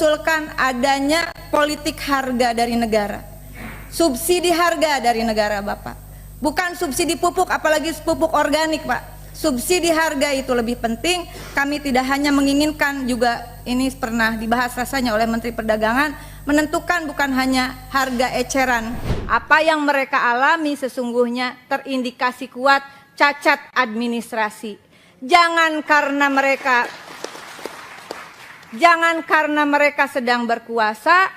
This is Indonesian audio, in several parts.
mengusulkan adanya politik harga dari negara, subsidi harga dari negara Bapak. Bukan subsidi pupuk, apalagi pupuk organik Pak. Subsidi harga itu lebih penting. Kami tidak hanya menginginkan, juga ini pernah dibahas rasanya oleh Menteri Perdagangan, menentukan bukan hanya harga eceran. Apa yang mereka alami sesungguhnya terindikasi kuat cacat administrasi. Jangan karena mereka sedang berkuasa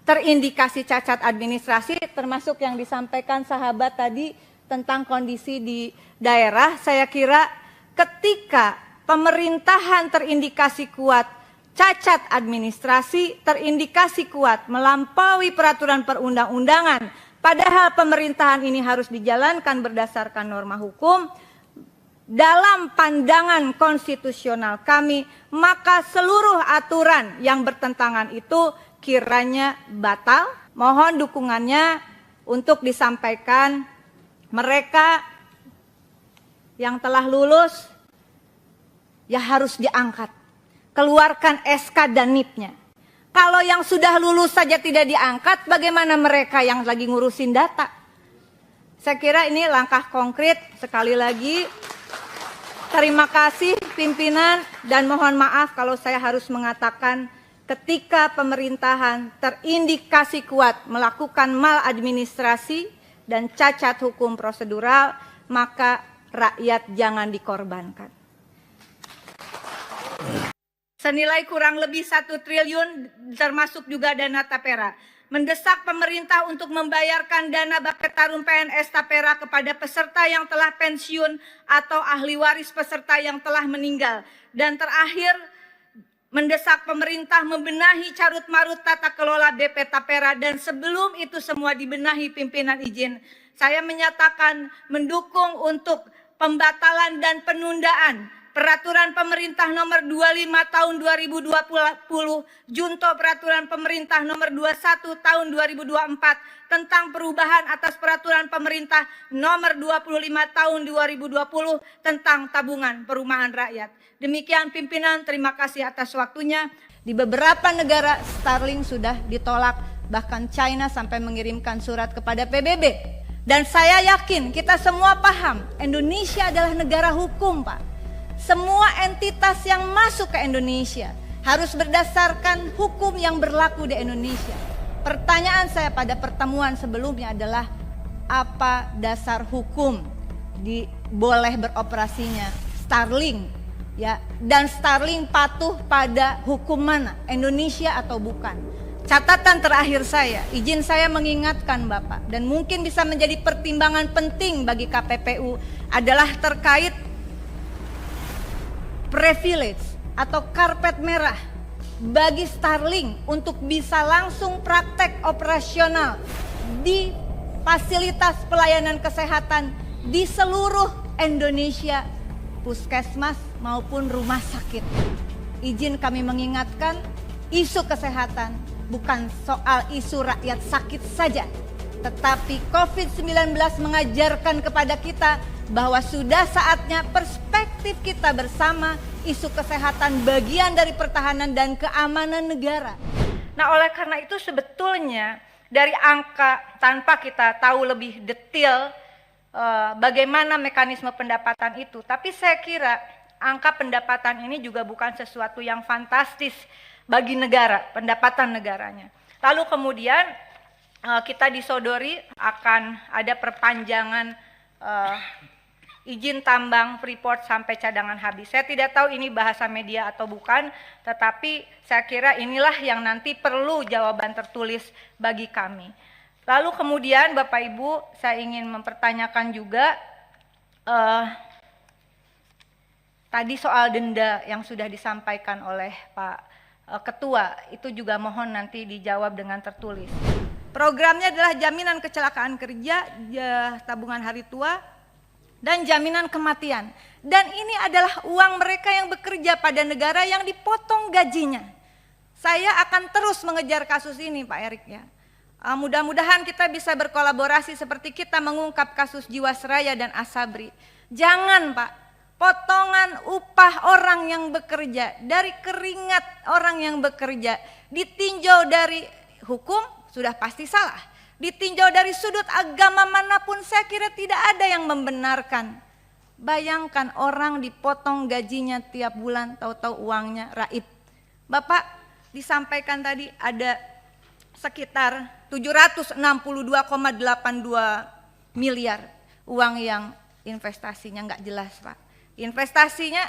terindikasi cacat administrasi, termasuk yang disampaikan sahabat tadi tentang kondisi di daerah. Saya kira ketika pemerintahan terindikasi kuat cacat administrasi, terindikasi kuat melampaui peraturan perundang-undangan, padahal pemerintahan ini harus dijalankan berdasarkan norma hukum, dalam pandangan konstitusional kami, maka seluruh aturan yang bertentangan itu kiranya batal. Mohon dukungannya untuk disampaikan mereka yang telah lulus ya harus diangkat. Keluarkan SK dan NIP-nya. Kalau yang sudah lulus saja tidak diangkat, bagaimana mereka yang lagi ngurusin data? Saya kira ini langkah konkret. Sekali lagi terima kasih pimpinan, dan mohon maaf kalau saya harus mengatakan ketika pemerintahan terindikasi kuat melakukan maladministrasi dan cacat hukum prosedural, maka rakyat jangan dikorbankan. Senilai kurang lebih 1 triliun termasuk juga dana tapera. Mendesak pemerintah untuk membayarkan dana Bapetarum PNS Tapera kepada peserta yang telah pensiun atau ahli waris peserta yang telah meninggal. Dan terakhir, mendesak pemerintah membenahi carut-marut tata kelola BP Tapera, dan sebelum itu semua dibenahi, pimpinan izin, saya menyatakan mendukung untuk pembatalan dan penundaan Peraturan Pemerintah Nomor 25 Tahun 2020, Junto Peraturan Pemerintah Nomor 21 Tahun 2024 tentang perubahan atas Peraturan Pemerintah Nomor 25 Tahun 2020 tentang tabungan perumahan rakyat. Demikian pimpinan, terima kasih atas waktunya. Di beberapa negara Starlink sudah ditolak, bahkan China sampai mengirimkan surat kepada PBB. Dan saya yakin kita semua paham, Indonesia adalah negara hukum, Pak. Semua entitas yang masuk ke Indonesia harus berdasarkan hukum yang berlaku di Indonesia. Pertanyaan saya pada pertemuan sebelumnya adalah, apa dasar hukum boleh beroperasinya Starlink, ya? Dan Starlink patuh pada hukum mana, Indonesia atau bukan? Catatan terakhir saya, izin saya mengingatkan Bapak, dan mungkin bisa menjadi pertimbangan penting bagi KPPU, adalah terkait privilege atau karpet merah bagi Starlink untuk bisa langsung praktek operasional di fasilitas pelayanan kesehatan di seluruh Indonesia, puskesmas maupun rumah sakit. Izin kami mengingatkan, isu kesehatan bukan soal isu rakyat sakit saja, tetapi COVID-19 mengajarkan kepada kita bahwa sudah saatnya perspektif kita bersama, isu kesehatan bagian dari pertahanan dan keamanan negara. Nah, oleh karena itu sebetulnya dari angka, tanpa kita tahu lebih detail bagaimana mekanisme pendapatan itu, tapi saya kira angka pendapatan ini juga bukan sesuatu yang fantastis bagi negara, pendapatan negaranya. Lalu kemudian kita disodori akan ada perpanjangan izin tambang Freeport sampai cadangan habis. Saya tidak tahu ini bahasa media atau bukan, tetapi saya kira inilah yang nanti perlu jawaban tertulis bagi kami. Lalu kemudian Bapak Ibu, saya ingin mempertanyakan juga tadi soal denda yang sudah disampaikan oleh Pak Ketua, itu juga mohon nanti dijawab dengan tertulis. Programnya adalah jaminan kecelakaan kerja, tabungan hari tua, dan jaminan kematian. Dan ini adalah uang mereka yang bekerja pada negara yang dipotong gajinya. Saya akan terus mengejar kasus ini Pak Erik, ya. Mudah-mudahan kita bisa berkolaborasi seperti kita mengungkap kasus Jiwasraya dan Asabri. Jangan Pak, potongan upah orang yang bekerja, dari keringat orang yang bekerja, ditinjau dari hukum sudah pasti salah, ditinjau dari sudut agama manapun saya kira tidak ada yang membenarkan. Bayangkan orang dipotong gajinya tiap bulan, tahu-tahu uangnya raib. Bapak disampaikan tadi ada sekitar 762,82 miliar uang yang investasinya nggak jelas, Pak. Investasinya,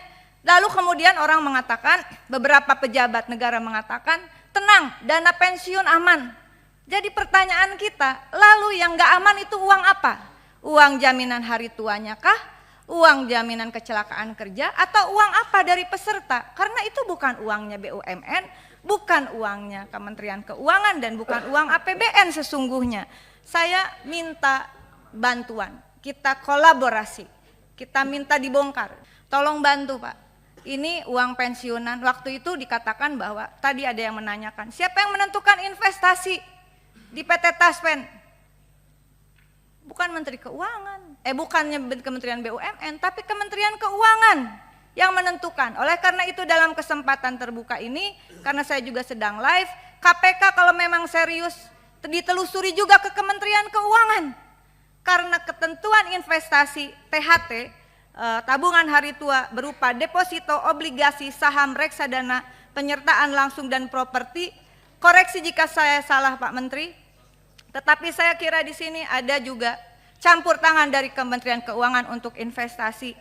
lalu kemudian orang mengatakan, beberapa pejabat negara mengatakan, tenang, dana pensiun aman. Jadi pertanyaan kita, lalu yang nggak aman itu uang apa? Uang jaminan hari tuanya kah? Uang jaminan kecelakaan kerja? Atau uang apa dari peserta? Karena itu bukan uangnya BUMN, bukan uangnya Kementerian Keuangan, dan bukan uang APBN sesungguhnya. Saya minta bantuan, kita kolaborasi, kita minta dibongkar. Tolong bantu, Pak. Ini uang pensiunan. Waktu itu dikatakan bahwa tadi ada yang menanyakan, siapa yang menentukan investasi di PT Taspen? Bukan Menteri Keuangan, bukannya Kementerian BUMN, tapi Kementerian Keuangan yang menentukan. Oleh karena itu dalam kesempatan terbuka ini, karena saya juga sedang live, KPK kalau memang serius ditelusuri juga ke Kementerian Keuangan. Karena ketentuan investasi THT, tabungan hari tua berupa deposito, obligasi, saham, reksadana, penyertaan langsung dan properti. Koreksi jika saya salah Pak Menteri. Tetapi saya kira di sini ada juga campur tangan dari Kementerian Keuangan untuk investasi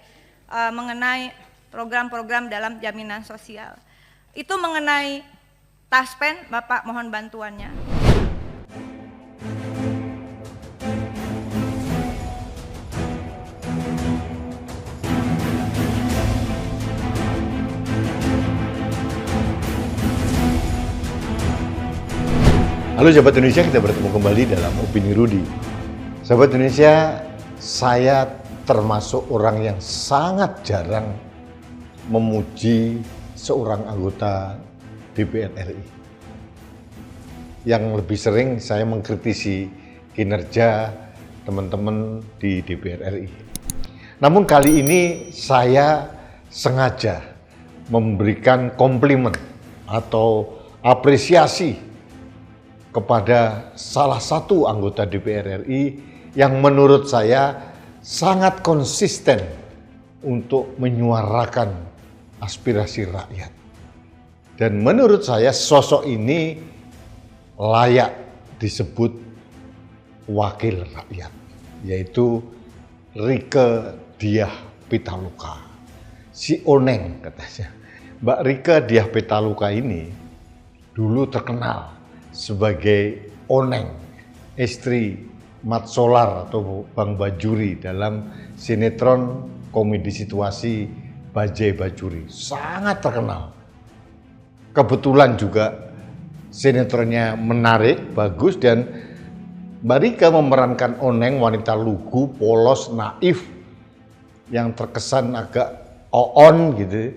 mengenai program-program dalam jaminan sosial. Itu mengenai Taspen, Bapak mohon bantuannya. Halo sahabat Indonesia, kita bertemu kembali dalam Opini Rudi. Sahabat Indonesia, saya termasuk orang yang sangat jarang memuji seorang anggota DPR RI. Yang lebih sering saya mengkritisi kinerja teman-teman di DPR RI. Namun kali ini saya sengaja memberikan komplimen atau apresiasi kepada salah satu anggota DPR RI yang menurut saya sangat konsisten untuk menyuarakan aspirasi rakyat. Dan menurut saya sosok ini layak disebut wakil rakyat, yaitu Rieke Diah Pitaloka, si Oneng katanya. Mbak Rieke Diah Pitaloka ini dulu terkenal sebagai Oneng, istri Mat Solar atau Bang Bajuri dalam sinetron komedi situasi Bajai Bajuri. Sangat terkenal. Kebetulan juga sinetronnya menarik, bagus, dan Mbak Rieke memerankan Oneng, wanita lugu, polos, naif, yang terkesan agak on gitu.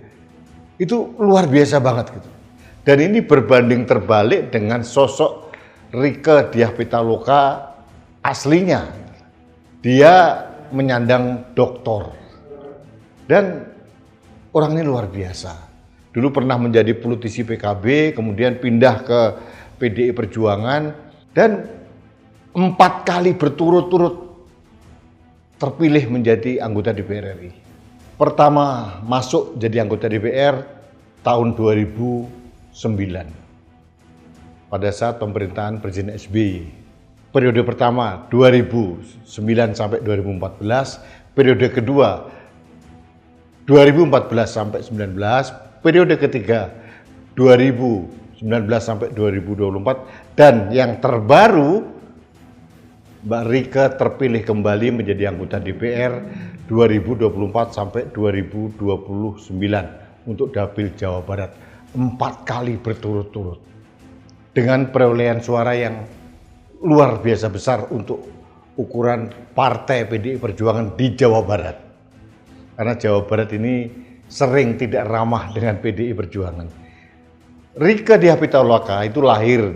Itu luar biasa banget gitu. Dan ini berbanding terbalik dengan sosok Rieke Diah Pitaloka aslinya. Dia menyandang doktor. Dan orang ini luar biasa. Dulu pernah menjadi politisi PKB, kemudian pindah ke PDI Perjuangan, dan 4 kali berturut-turut terpilih menjadi anggota DPR RI. Pertama masuk jadi anggota DPR tahun 2009 pada saat pemerintahan Presiden SBY. Periode pertama 2009 sampai 2014, periode kedua 2014 sampai 19, periode ketiga 2019 sampai 2024, dan yang terbaru Mbak Rieke terpilih kembali menjadi anggota DPR 2024 sampai 2029 untuk Dapil Jawa Barat. 4 kali berturut-turut dengan perolehan suara yang luar biasa besar untuk ukuran partai PDI Perjuangan di Jawa Barat, karena Jawa Barat ini sering tidak ramah dengan PDI Perjuangan. Rieke Diah Pitaloka itu lahir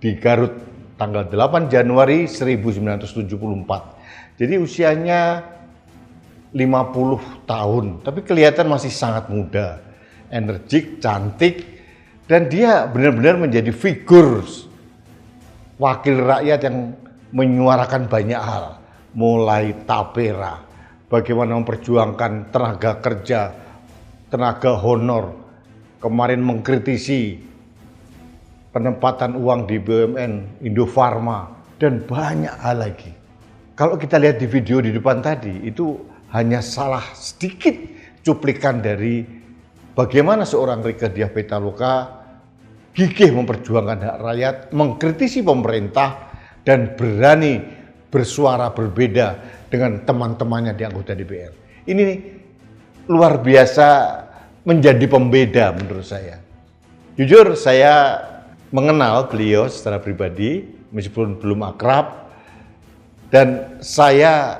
di Garut tanggal 8 Januari 1974, jadi usianya 50 tahun, tapi kelihatan masih sangat muda, energik, cantik, dan dia benar-benar menjadi figur wakil rakyat yang menyuarakan banyak hal, mulai tapera, bagaimana memperjuangkan tenaga kerja, tenaga honor, kemarin mengkritisi penempatan uang di BUMN, Indofarma, dan banyak hal lagi. Kalau kita lihat di video di depan tadi, itu hanya salah sedikit cuplikan dari bagaimana seorang Rieke Diah Pitaloka gigih memperjuangkan hak rakyat, mengkritisi pemerintah, dan berani bersuara berbeda dengan teman-temannya di anggota DPR. Ini luar biasa menjadi pembeda menurut saya. Jujur saya mengenal beliau secara pribadi meskipun belum akrab, dan saya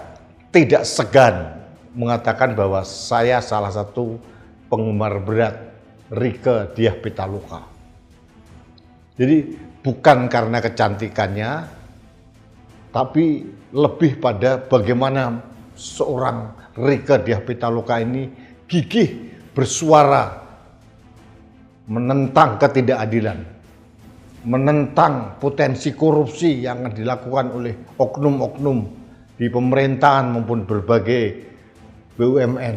tidak segan mengatakan bahwa saya salah satu penggemar berat Rieke Diah Pitaloka. Jadi bukan karena kecantikannya, tapi lebih pada bagaimana seorang Rieke Diah Pitaloka ini gigih bersuara menentang ketidakadilan, menentang potensi korupsi yang dilakukan oleh oknum-oknum di pemerintahan maupun berbagai BUMN.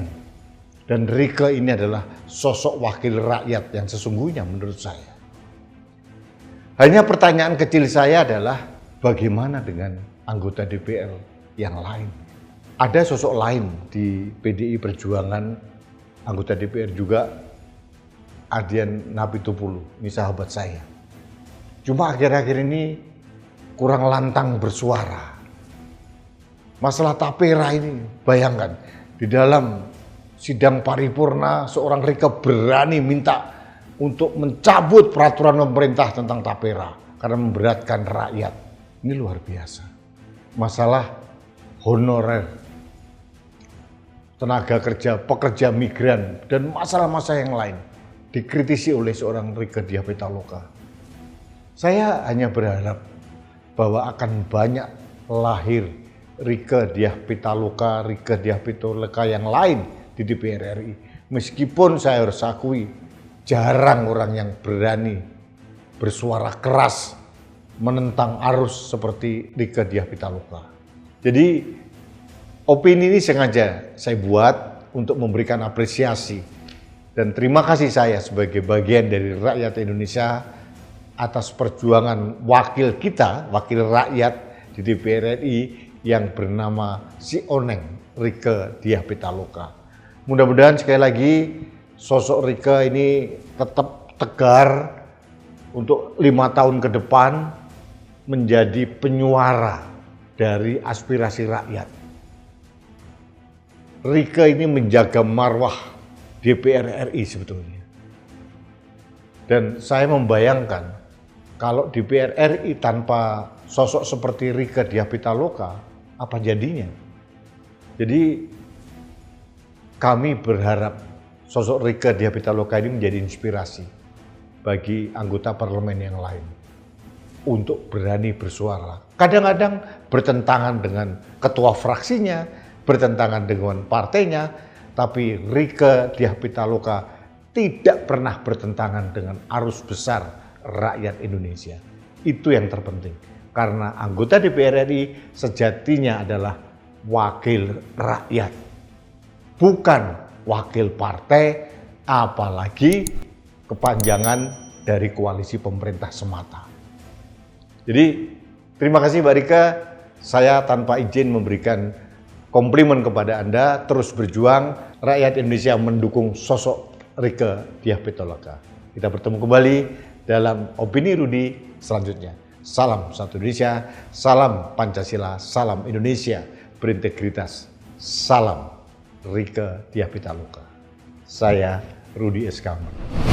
Dan Rieke ini adalah sosok wakil rakyat yang sesungguhnya menurut saya. Hanya pertanyaan kecil saya adalah bagaimana dengan anggota DPR yang lain? Ada sosok lain di PDI Perjuangan, anggota DPR juga, Adian Napitupulu, ini sahabat saya. Cuma akhir-akhir ini kurang lantang bersuara. Masalah tapera ini, bayangkan, di dalam sidang paripurna seorang Rieke berani minta untuk mencabut peraturan pemerintah tentang tapera karena memberatkan rakyat. Ini luar biasa. Masalah honorer, tenaga kerja, pekerja migran, dan masalah-masalah yang lain dikritisi oleh seorang Rieke Diah Pitaloka. Saya hanya berharap bahwa akan banyak lahir Rieke Diah Pitaloka, Rieke Diah Pitaloka yang lain di DPR RI. Meskipun saya harus akui, jarang orang yang berani bersuara keras menentang arus seperti Rieke Diah Pitaloka. Jadi opini ini sengaja saya buat untuk memberikan apresiasi dan terima kasih saya sebagai bagian dari rakyat Indonesia atas perjuangan wakil kita, wakil rakyat di DPR RI yang bernama si Oneng Rieke Diah Pitaloka. Mudah-mudahan sekali lagi sosok Rieke ini tetap tegar untuk 5 tahun ke depan menjadi penyuara dari aspirasi rakyat. Rieke ini menjaga marwah DPR RI sebetulnya. Dan saya membayangkan kalau DPR RI tanpa sosok seperti Rieke Diah Pitaloka, apa jadinya? Jadi kami berharap sosok Rieke Diah Pitaloka ini menjadi inspirasi bagi anggota parlemen yang lain untuk berani bersuara. Kadang-kadang bertentangan dengan ketua fraksinya, bertentangan dengan partainya, tapi Rieke Diah Pitaloka tidak pernah bertentangan dengan arus besar rakyat Indonesia. Itu yang terpenting. Karena anggota DPR RI sejatinya adalah wakil rakyat, bukan wakil partai, apalagi kepanjangan dari koalisi pemerintah semata. Jadi terima kasih Mbak Rieke, saya tanpa izin memberikan komplimen kepada Anda, terus berjuang, rakyat Indonesia mendukung sosok Rieke Diah Pitaloka. Kita bertemu kembali dalam Opini Rudi selanjutnya. Salam satu Indonesia, salam Pancasila, salam Indonesia berintegritas, salam Rieke Diah Pitaloka. Saya Rudi S. Kamar.